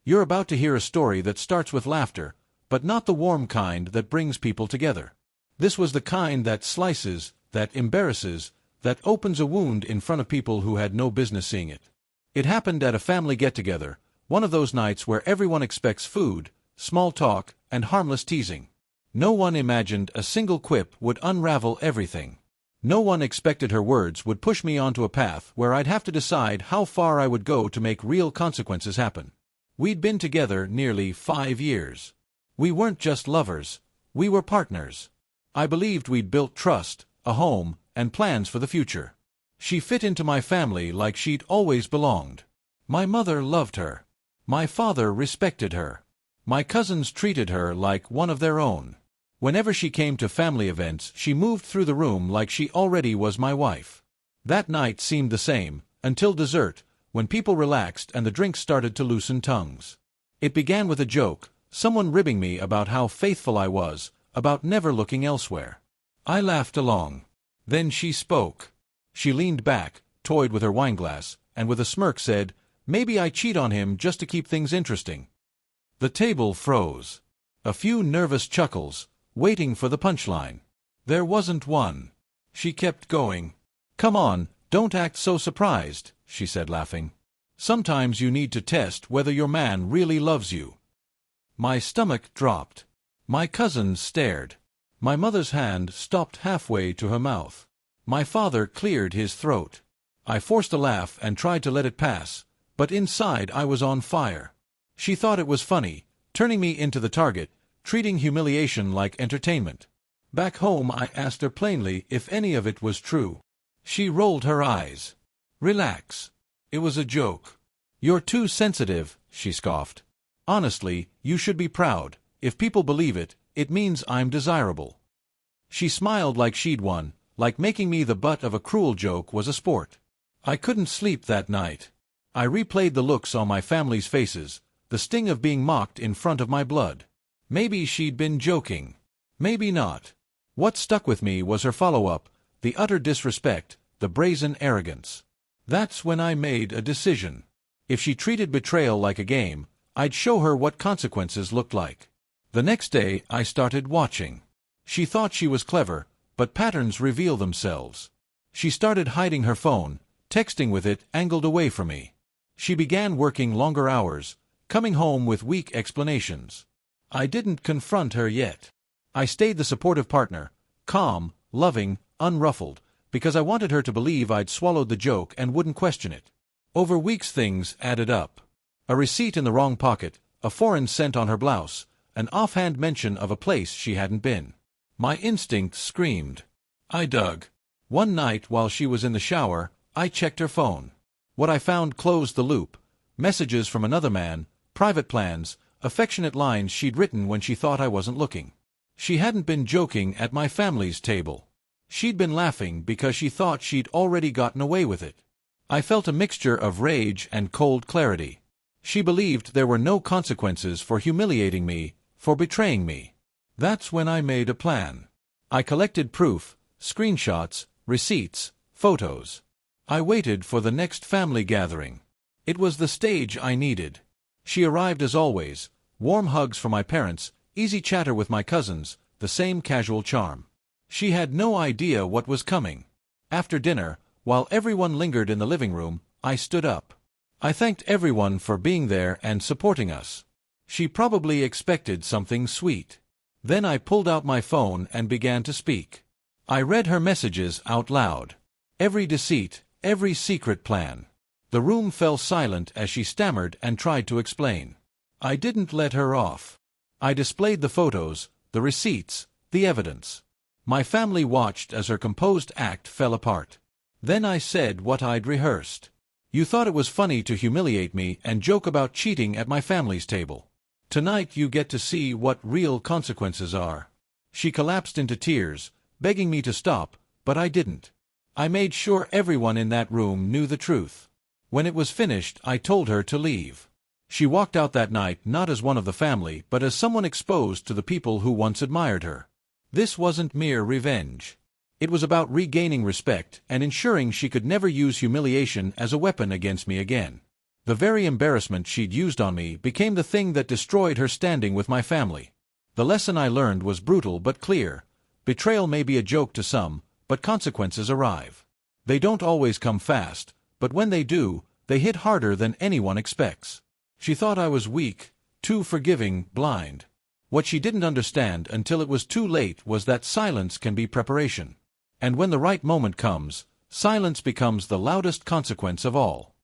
You're about to hear a story that starts with laughter, but not the warm kind that brings people together. This was the kind that slices, that embarrasses, that opens a wound in front of people who had no business seeing it. It happened at a family get-together, one of those nights where everyone expects food, small talk, and harmless teasing. No one imagined a single quip would unravel everything. No one expected her words would push me onto a path where I'd have to decide how far I would go to make real consequences happen. We'd been together nearly 5 years. We weren't just lovers, we were partners. I believed we'd built trust, a home, and plans for the future. She fit into my family like she'd always belonged. My mother loved her. My father respected her. My cousins treated her like one of their own. Whenever she came to family events, she moved through the room like she already was my wife. That night seemed the same, until dessert, when people relaxed and the drinks started to loosen tongues. It began with a joke, someone ribbing me about how faithful I was, about never looking elsewhere. I laughed along. Then she spoke. She leaned back, toyed with her wineglass, and with a smirk said, "Maybe I cheat on him just to keep things interesting." The table froze. A few nervous chuckles, waiting for the punchline. There wasn't one. She kept going. "Come on, don't act so surprised," she said, laughing. "Sometimes you need to test whether your man really loves you." My stomach dropped. My cousins stared. My mother's hand stopped halfway to her mouth. My father cleared his throat. I forced a laugh and tried to let it pass, but inside I was on fire. She thought it was funny, turning me into the target, treating humiliation like entertainment. Back home I asked her plainly if any of it was true. She rolled her eyes. "Relax. It was a joke." "You're too sensitive," she scoffed. "Honestly, you should be proud. If people believe it, it means I'm desirable." She smiled like she'd won, like making me the butt of a cruel joke was a sport. I couldn't sleep that night. I replayed the looks on my family's faces, the sting of being mocked in front of my blood. Maybe she'd been joking. Maybe not. What stuck with me was her follow-up, the utter disrespect, the brazen arrogance. That's when I made a decision. If she treated betrayal like a game, I'd show her what consequences looked like. The next day, I started watching. She thought she was clever, but patterns reveal themselves. She started hiding her phone, texting with it angled away from me. She began working longer hours, coming home with weak explanations. I didn't confront her yet. I stayed the supportive partner, calm, loving, unruffled, because I wanted her to believe I'd swallowed the joke and wouldn't question it. Over weeks things added up. A receipt in the wrong pocket, a foreign scent on her blouse, an offhand mention of a place she hadn't been. My instinct screamed. I dug. One night while she was in the shower, I checked her phone. What I found closed the loop. Messages from another man, private plans, affectionate lines she'd written when she thought I wasn't looking. She hadn't been joking at my family's table. She'd been laughing because she thought she'd already gotten away with it. I felt a mixture of rage and cold clarity. She believed there were no consequences for humiliating me, for betraying me. That's when I made a plan. I collected proof, screenshots, receipts, photos. I waited for the next family gathering. It was the stage I needed. She arrived as always, warm hugs from my parents, easy chatter with my cousins, the same casual charm. She had no idea what was coming. After dinner, while everyone lingered in the living room, I stood up. I thanked everyone for being there and supporting us. She probably expected something sweet. Then I pulled out my phone and began to speak. I read her messages out loud. Every deceit, every secret plan. The room fell silent as she stammered and tried to explain. I didn't let her off. I displayed the photos, the receipts, the evidence. My family watched as her composed act fell apart. Then I said what I'd rehearsed. You thought it was funny to humiliate me and joke about cheating at my family's table. Tonight you get to see what real consequences are. She collapsed into tears, begging me to stop, but I didn't. I made sure everyone in that room knew the truth. When it was finished, I told her to leave. She walked out that night not as one of the family, but as someone exposed to the people who once admired her. This wasn't mere revenge. It was about regaining respect and ensuring she could never use humiliation as a weapon against me again. The very embarrassment she'd used on me became the thing that destroyed her standing with my family. The lesson I learned was brutal but clear. Betrayal may be a joke to some, but consequences arrive. They don't always come fast, but when they do, they hit harder than anyone expects. She thought I was weak, too forgiving, blind. What she didn't understand until it was too late was that silence can be preparation. And when the right moment comes, silence becomes the loudest consequence of all.